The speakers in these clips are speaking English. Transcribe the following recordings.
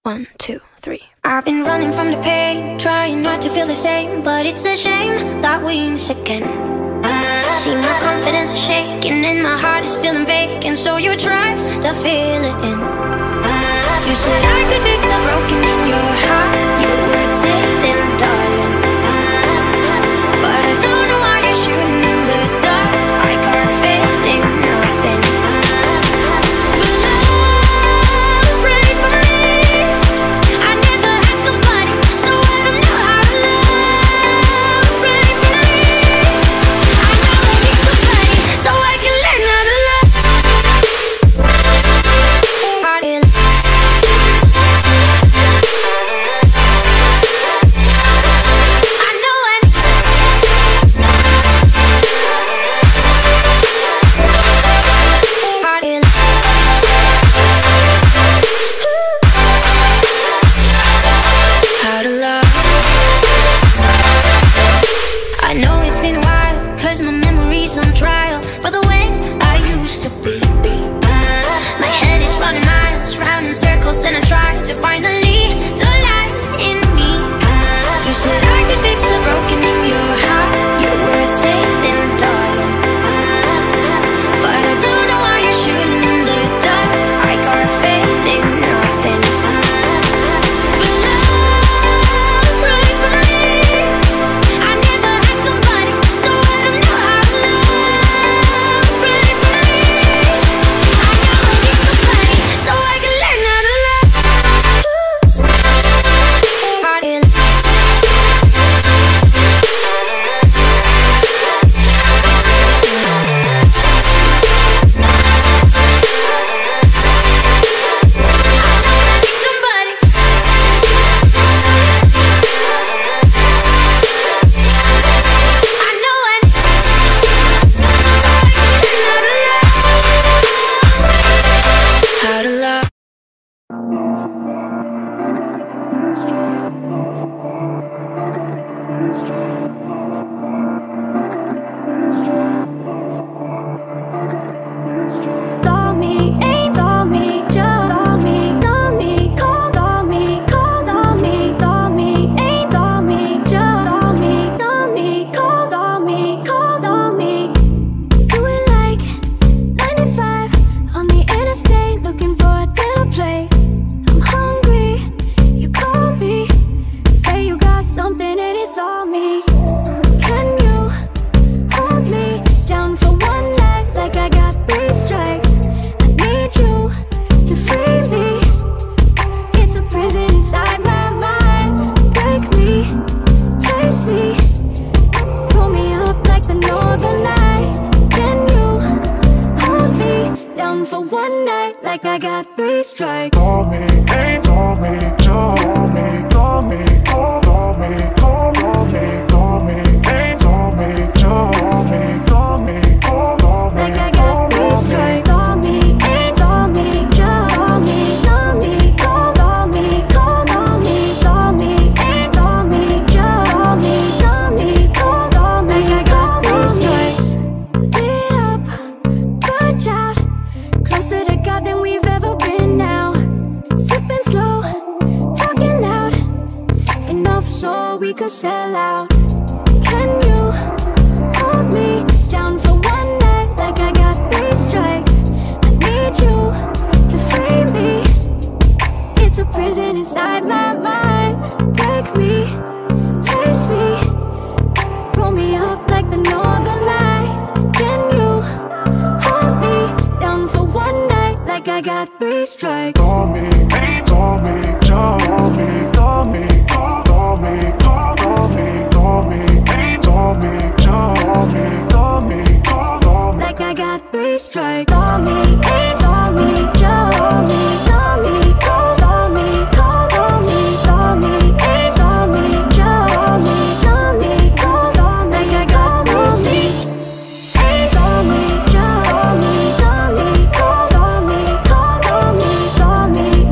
1, 2, 3. I've been running from the pain, trying not to feel the same, but it's a shame that we miss again. See, my confidence is shaking and my heart is feeling vacant, so you try to fill it in. You said I could fix the broken in your heart, you would save them, darling. But I don't know why you're shooting in the dark. I got faith in nothing. But love, pray for me. I never had somebody, so I don't know how to love. Pray for me. I know I need somebody, so I can learn how to love. On trial for the way I used to be. My head is running miles, round in circles, and I try to find a lead to light in me. You said I could fix the broken in your heart, your words save them, darling. But I don't know why you're shooting in the dark. I got faith in nothing. But love, pray for me. I never had somebody, so I don't know how to love. Me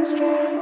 stress.